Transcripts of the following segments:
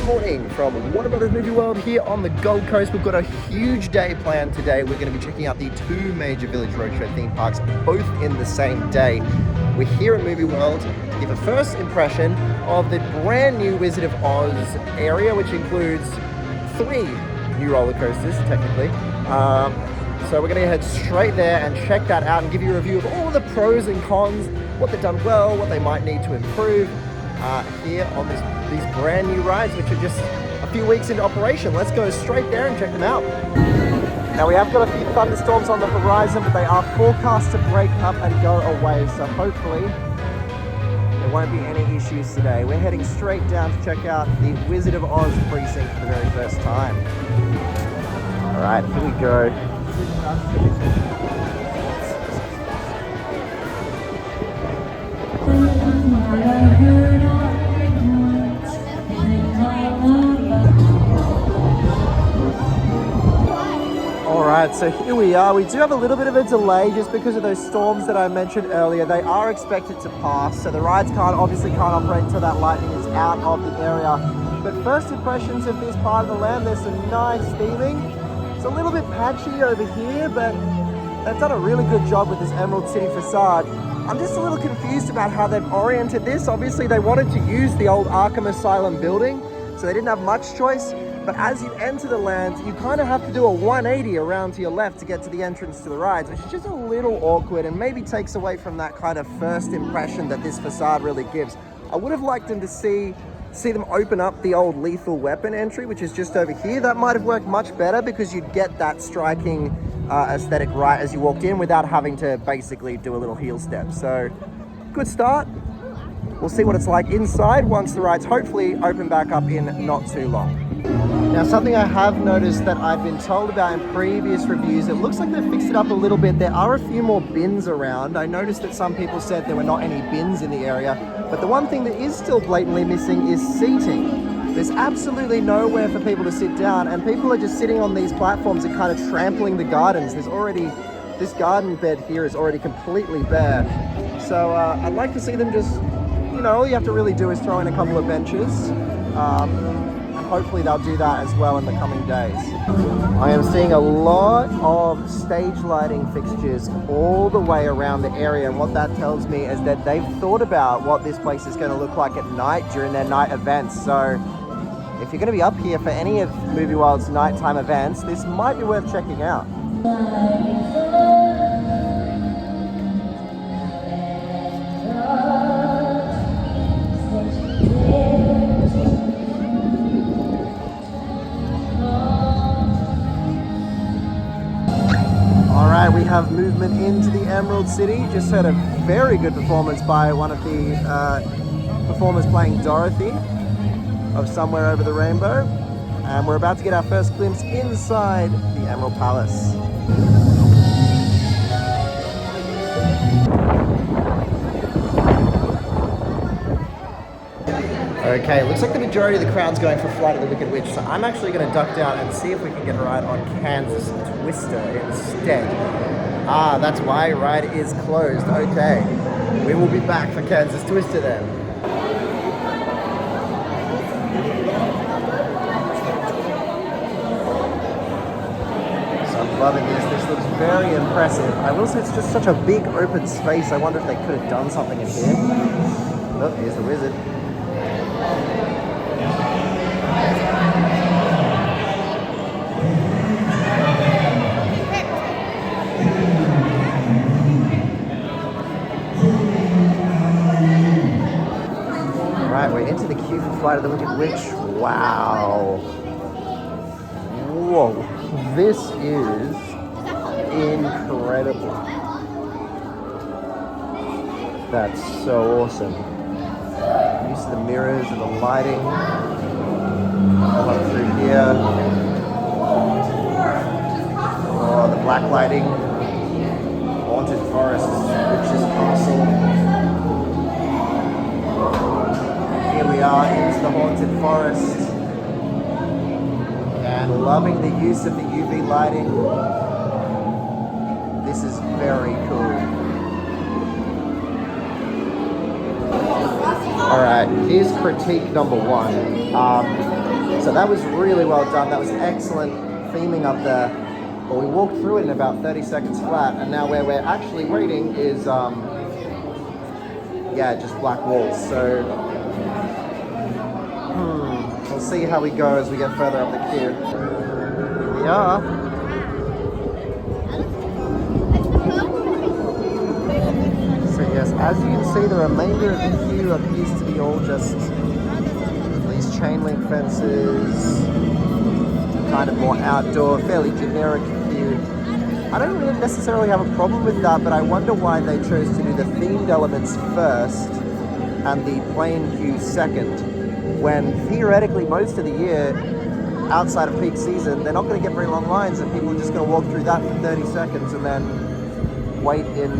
morning from Warner Brothers Movie World here on the Gold Coast. We've got a huge day planned today. We're going to be checking out the two major Village Roadshow theme parks, both in the same day. We're here at Movie World to give a first impression of the brand new Wizard of Oz area, which includes 3 new roller coasters, technically. So we're going to head straight there and check that out and give you a review of all of the pros and cons, what they've done well, what they might need to improve here on these brand new rides, which are just a few weeks into operation. Let's go straight there and check them out. Now we have got a few thunderstorms on the horizon, but they are forecast to break up and go away, so hopefully there won't be any issues today. We're heading straight down to check out the Wizard of Oz Precinct for the very first time. All right, here we go. Alright, so here we are. We do have a little bit of a delay just because of those storms that I mentioned earlier. They are expected to pass, so the rides obviously can't operate until that lightning is out of the area. But first impressions of this part of the land, there's some nice theming. It's a little bit patchy over here, but they've done a really good job with this Emerald City facade. I'm just a little confused about how they've oriented this. Obviously they wanted to use the old Arkham Asylum building, so they didn't have much choice. But as you enter the land, you kind of have to do a 180 around to your left to get to the entrance to the rides, which is just a little awkward and maybe takes away from that kind of first impression that this facade really gives. I would have liked them to see them open up the old Lethal Weapon entry, which is just over here. That might have worked much better because you'd get that striking aesthetic right as you walked in without having to basically do a little heel step. So, good start. We'll see what it's like inside once the rides hopefully open back up in not too long. Now, something I have noticed that I've been told about in previous reviews, it looks like they've fixed it up a little bit. There are a few more bins around. I noticed that some people said there were not any bins in the area, but the one thing that is still blatantly missing is seating. There's absolutely nowhere for people to sit down, and people are just sitting on these platforms and kind of trampling the gardens. This garden bed here is already completely bare. So I'd like to see them just, all you have to really do is throw in a couple of benches. Hopefully they'll do that as well in the coming days. I am seeing a lot of stage lighting fixtures all the way around the area, and what that tells me is that they've thought about what this place is going to look like at night during their night events. So if you're going to be up here for any of Movie World's nighttime events, this might be worth checking out. We have movement into the Emerald City. Just heard a very good performance by one of the performers playing Dorothy of Somewhere Over the Rainbow. And we're about to get our first glimpse inside the Emerald Palace. Okay, looks like the majority of the crowd's going for Flight of the Wicked Witch, so I'm actually going to duck down and see if we can get a ride on Kansas Twister instead. Ah, that's why ride is closed. Okay, we will be back for Kansas Twister then. So I'm loving this. This looks very impressive. I will say it's just such a big open space. I wonder if they could have done something in here. Oh, here's the wizard. We're into the queue for Flight of the Wicked Witch. Wow. Whoa. This is incredible. That's so awesome. Use of the mirrors and the lighting. I'll up through here. Oh, the black lighting. Haunted Forest, Witch's Castle. Here we are into the Haunted Forest, and loving the use of the UV lighting. This is very cool. Alright, here's critique number 1. So that was really well done. That was excellent theming up there. But we walked through it in about 30 seconds flat, and now where we're actually waiting is, yeah, just black walls. So, we'll see how we go as we get further up the queue. Here we are. So yes, as you can see, the remainder of the queue appears to be all just these chain link fences, kind of more outdoor, fairly generic queue. I don't really necessarily have a problem with that, but I wonder why they chose to do the themed elements first and the plain queue second, when theoretically most of the year, outside of peak season, they're not going to get very long lines and people are just going to walk through that for 30 seconds and then wait in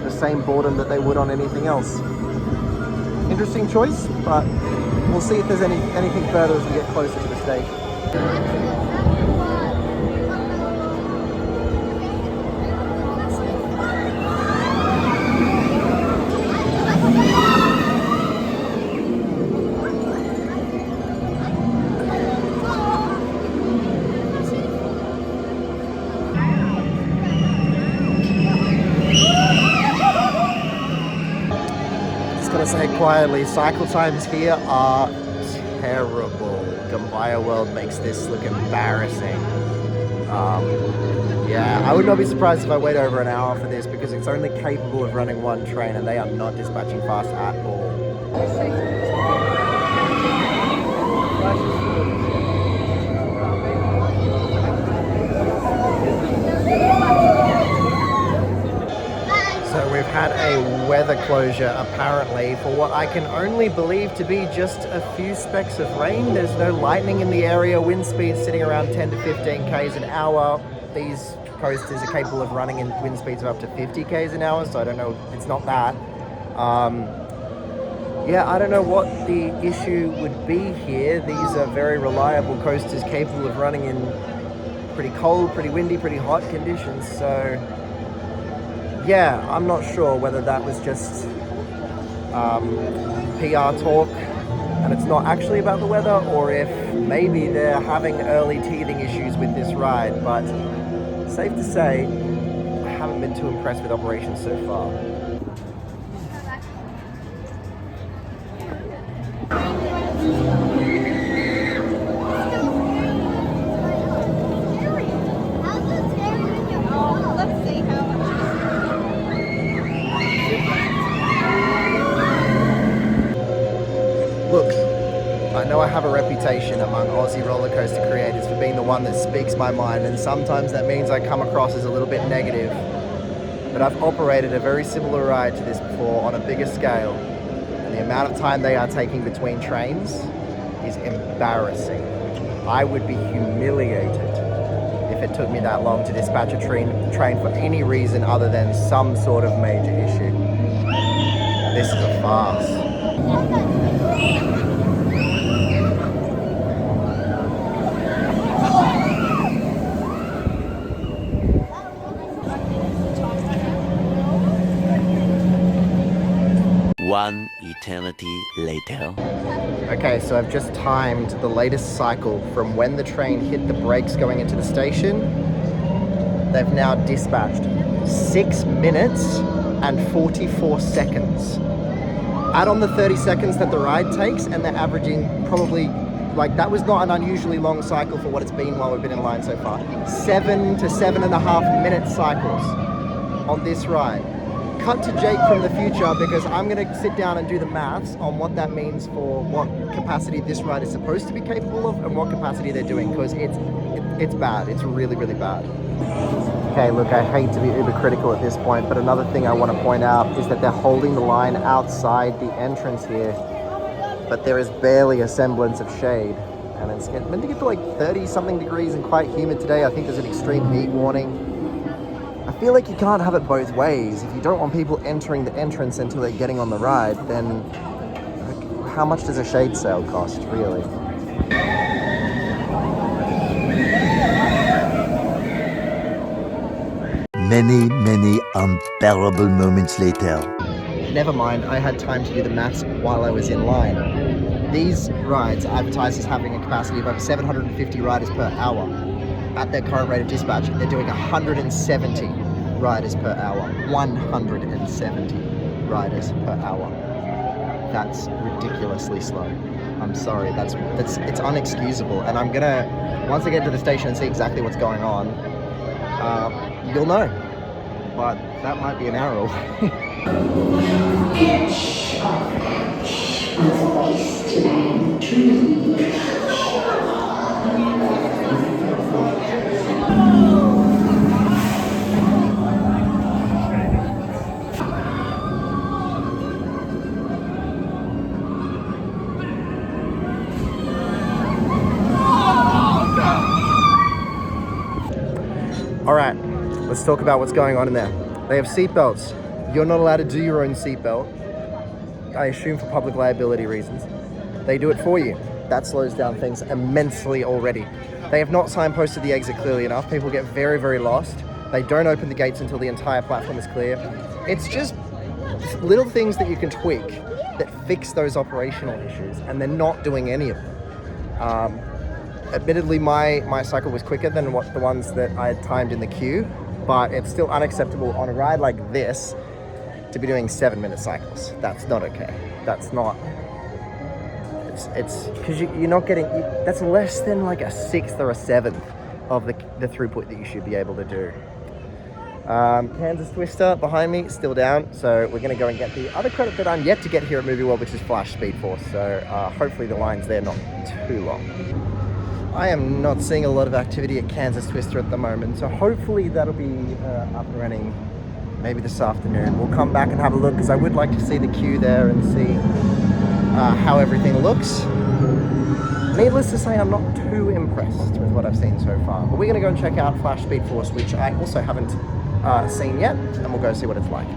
the same boredom that they would on anything else. Interesting choice, but we'll see if there's anything further as we get closer to the station. Say quietly, cycle times here are terrible. Gambaya World makes this look embarrassing. Yeah, I would not be surprised if I wait over an hour for this because it's only capable of running one train and they are not dispatching fast at all. So we've had a weather closure apparently for what I can only believe to be just a few specks of rain. There's no lightning in the area, wind speeds sitting around 10 to 15 k's an hour. These coasters are capable of running in wind speeds of up to 50 k's an hour, so I don't know, it's not that. Yeah, I don't know what the issue would be here. These are very reliable coasters capable of running in pretty cold, pretty windy, pretty hot conditions, so yeah, I'm not sure whether that was just PR talk and it's not actually about the weather, or if maybe they're having early teething issues with this ride, but safe to say, I haven't been too impressed with operations so far. Look, I know I have a reputation among Aussie roller coaster creators for being the one that speaks my mind, and sometimes that means I come across as a little bit negative. But I've operated a very similar ride to this before on a bigger scale, and the amount of time they are taking between trains is embarrassing. I would be humiliated if it took me that long to dispatch a train for any reason other than some sort of major issue. This is a farce. One eternity later. Okay, so I've just timed the latest cycle from when the train hit the brakes going into the station. They've now dispatched 6 minutes and 44 seconds. Add on the 30 seconds that the ride takes, and they're averaging probably, like, that was not an unusually long cycle for what it's been while we've been in line so far. 7 to 7.5 minute cycles on this ride. Cut to Jake from the future because I'm going to sit down and do the maths on what that means for what capacity this ride is supposed to be capable of and what capacity they're doing, because it's bad. It's really, really bad. Okay, look, I hate to be uber critical at this point, but another thing I want to point out is that they're holding the line outside the entrance here, but there is barely a semblance of shade, and it's meant to get to like 30 something degrees and quite humid today. I think there's an extreme heat warning. I feel like you can't have it both ways. If you don't want people entering the entrance until they're getting on the ride, then like, how much does a shade sail cost, really? Many, many unbearable moments later. Never mind, I had time to do the maths while I was in line. These rides advertise as having a capacity of over 750 riders per hour. At their current rate of dispatch, they're doing 170 riders per hour. 170 riders per hour. That's ridiculously slow. I'm sorry, it's unexcusable. And I'm gonna, once I get to the station and see exactly what's going on, you'll know. But that might be an hour away. All right, let's talk about what's going on in there. They have seatbelts. You're not allowed to do your own seatbelt. I assume for public liability reasons. They do it for you. That slows down things immensely already. They have not signposted the exit clearly enough. People get very, very lost. They don't open the gates until the entire platform is clear. It's just little things that you can tweak that fix those operational issues, and they're not doing any of them. Admittedly, my cycle was quicker than the ones that I had timed in the queue, but it's still unacceptable on a ride like this to be doing 7-minute cycles. That's not okay. That's not, it's because you're not getting, that's less than like a sixth or a seventh of the throughput that you should be able to do. Kansas Twister behind me, still down, so we're gonna go and get the other credit that I'm yet to get here at Movie World, which is Flash Speed Force, so hopefully the line's there not too long. I am not seeing a lot of activity at Kansas Twister at the moment, so hopefully that'll be up and running maybe this afternoon. We'll come back and have a look, because I would like to see the queue there and see how everything looks. Needless to say, I'm not too impressed with what I've seen so far, but we're going to go and check out Flash Speed Force, which I also haven't seen yet, and we'll go see what it's like.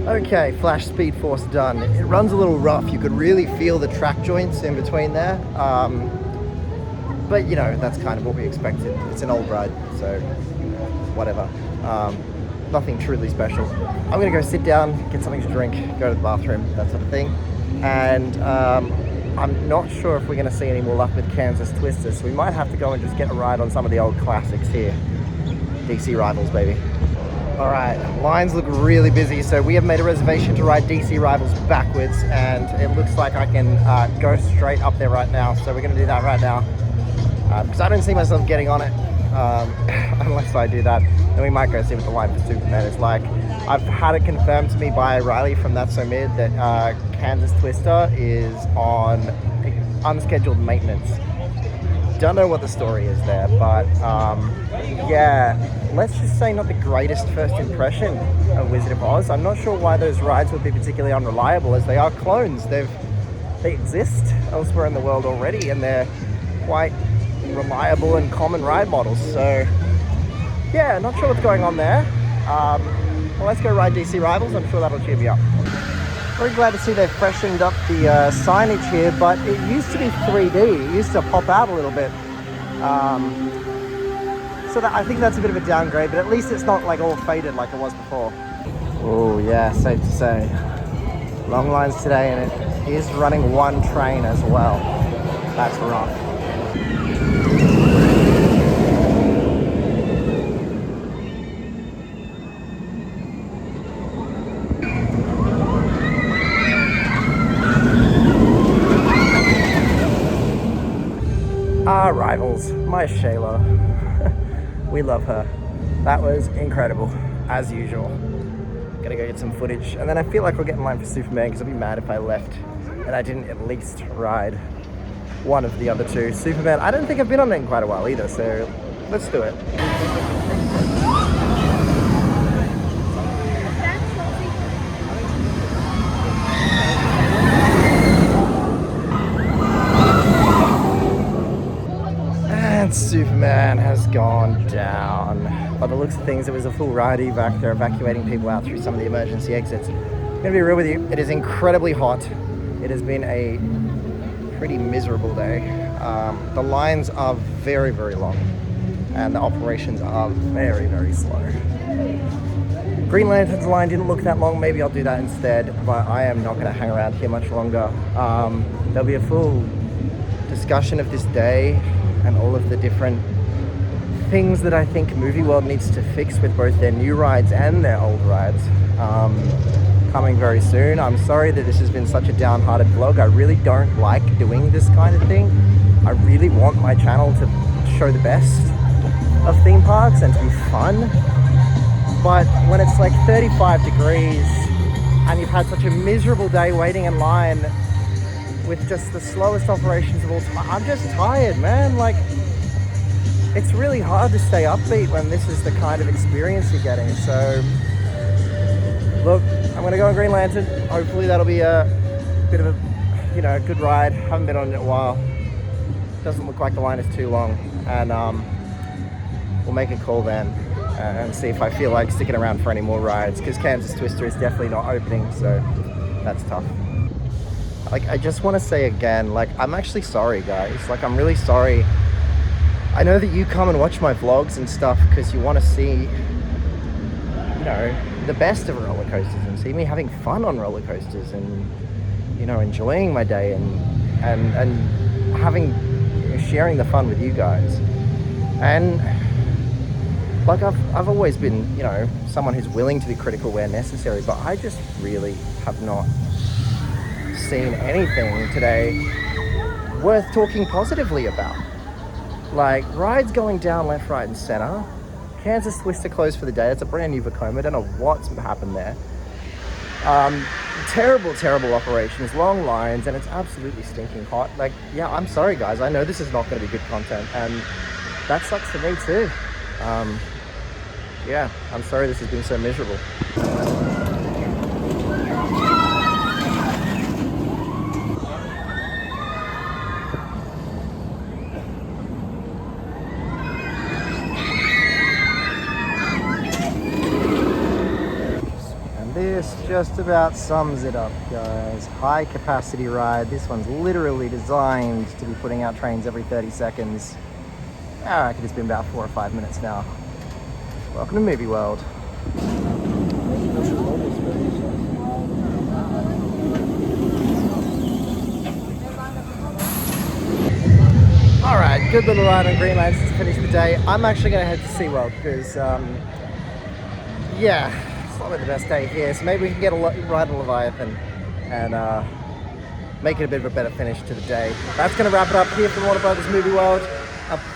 Okay, Flash Speed Force done. It runs a little rough. You could really feel the track joints in between there. But you know, that's kind of what we expected. It's an old ride, so whatever. Nothing truly special. I'm gonna go sit down, get something to drink, go to the bathroom, that sort of thing. And I'm not sure if we're gonna see any more luck with Kansas Twister, so we might have to go and just get a ride on some of the old classics here. DC Rivals, baby. All right, lines look really busy, so we have made a reservation to ride DC Rivals backwards, and it looks like I can go straight up there right now, so we're gonna do that right now. Because I don't see myself getting on it unless I do that. Then we might go see what the line for Superman is like. I've had it confirmed to me by Riley from That's So Mid that Kansas Twister is on unscheduled maintenance. Don't know what the story is there, but yeah, let's just say not the greatest first impression of Wizard of Oz. I'm not sure why those rides would be particularly unreliable, as they are clones. They exist elsewhere in the world already, and they're quite reliable and common ride models. So yeah, not sure what's going on there. Well, let's go ride DC Rivals. I'm sure that'll cheer me up. Very glad to see they've freshened up the signage here, but it used to be 3D. It used to pop out a little bit. So I think that's a bit of a downgrade, but at least it's not like all faded like it was before. Oh yeah, safe to say. Long lines today, and it is running one train as well. That's rough. Our rivals, my Shayla. We love her. That was incredible, as usual. Gotta go get some footage. And then I feel like we'll get in line for Superman because I'd be mad if I left and I didn't at least ride one of the other two. Superman, I don't think I've been on it in quite a while either, so let's do it. And Superman has gone down. By the looks of things, it was a full ride evac. They're evacuating people out through some of the emergency exits. I'm gonna be real with you, it is incredibly hot. It has been a pretty miserable day. The lines are very, very long and the operations are very, very slow. Green Lantern's line didn't look that long, maybe I'll do that instead, but I am not gonna hang around here much longer. There'll be a full discussion of this day and all of the different things that I think Movie World needs to fix with both their new rides and their old rides. Coming very soon. I'm sorry that this has been such a downhearted vlog. I really don't like doing this kind of thing. I really want my channel to show the best of theme parks and to be fun. But when it's like 35 degrees and you've had such a miserable day waiting in line with just the slowest operations of all time, I'm just tired, man. Like, it's really hard to stay upbeat when this is the kind of experience you're getting. So, look, I'm gonna go on Green Lantern. Hopefully that'll be a bit of a, you know, good ride. Haven't been on it in a while. Doesn't look like the line is too long. And we'll make a call then and see if I feel like sticking around for any more rides, because Kansas Twister is definitely not opening, so that's tough. Like, I just want to say again, like, I'm actually sorry, guys. Like, I'm really sorry. I know that you come and watch my vlogs and stuff because you want to see, you know, the best of roller coasters and see me having fun on roller coasters and, you know, enjoying my day and having, you know, sharing the fun with you guys. And like, I've always been, you know, someone who's willing to be critical where necessary, but I just really have not seen anything today worth talking positively about. Like, rides going down left, right, and center. Kansas Twister closed for the day. It's a brand new Vekoma. I don't know what's happened there. Terrible operations, long lines, and it's absolutely stinking hot. Like, yeah, I'm sorry, guys. I know this is not going to be good content, and that sucks for me too. Yeah, I'm sorry this has been so miserable. This just about sums it up, guys. High capacity ride. This one's literally designed to be putting out trains every 30 seconds. I reckon it's been about 4 or 5 minutes now. Welcome to Movie World. All right, good little ride on Green Lantern to finish the day. I'm actually going to head to SeaWorld because, yeah, it's not the best day here, so maybe we can get a ride on Leviathan and make it a bit of a better finish to the day. That's going to wrap it up here from Warner Brothers Movie World.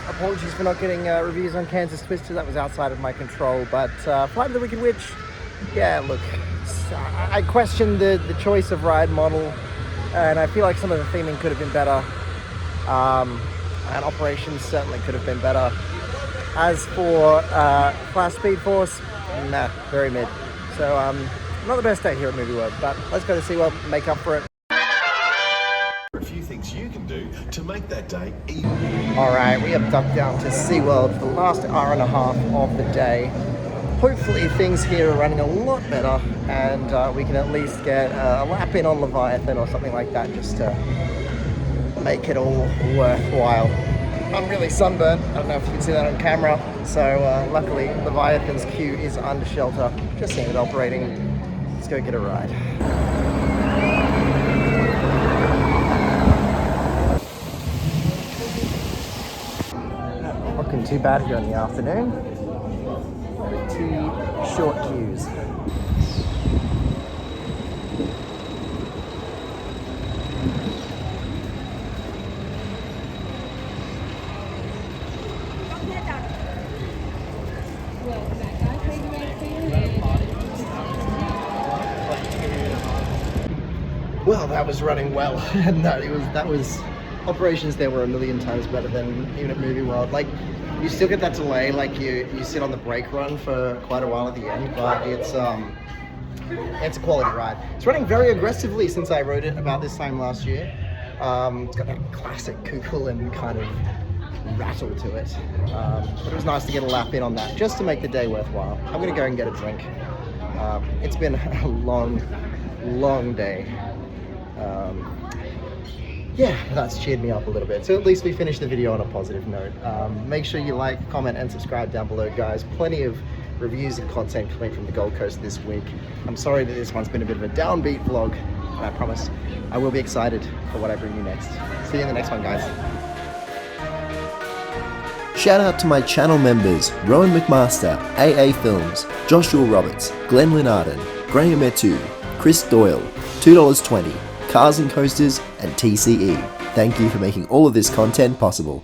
Apologies for not getting reviews on Kansas Twister. That was outside of my control. But Flight of the Wicked Witch, yeah, look, I questioned the choice of ride model, and I feel like some of the theming could have been better, and operations certainly could have been better. As for Flash Speed Force, nah, very mid. So not the best day here at Movie World, but let's go to SeaWorld and make up for it. A few things you can do to make that day even. All right, we have ducked down to SeaWorld for the last hour and a half of the day. Hopefully things here are running a lot better and we can at least get a lap in on Leviathan or something like that just to make it all worthwhile. I'm really sunburnt. I don't know if you can see that on camera. So luckily Leviathan's queue is under shelter. Just seen it operating. Let's go get a ride. Looking too bad here in the afternoon. Two short queues. Well, that was running well. No, that was operations there were a million times better than even at Movie World. Like, you still get that delay, like you sit on the brake run for quite a while at the end, but it's a quality ride. It's running very aggressively since I rode it about this time last year. It's got that classic Kukulin kind of rattle to it. But it was nice to get a lap in on that, just to make the day worthwhile. I'm gonna go and get a drink. It's been a long day. Yeah, that's cheered me up a little bit. So at least we finished the video on a positive note. Make sure you like, comment, and subscribe down below, guys. Plenty of reviews and content coming from the Gold Coast this week. I'm sorry that this one's been a bit of a downbeat vlog, and I promise I will be excited for what I bring you next. See you in the next one, guys. Shout out to my channel members, Rowan McMaster, AA Films, Joshua Roberts, Glenn Linarden, Graham Etu, Chris Doyle, $2.20, Cars and Coasters, and TCE. Thank you for making all of this content possible.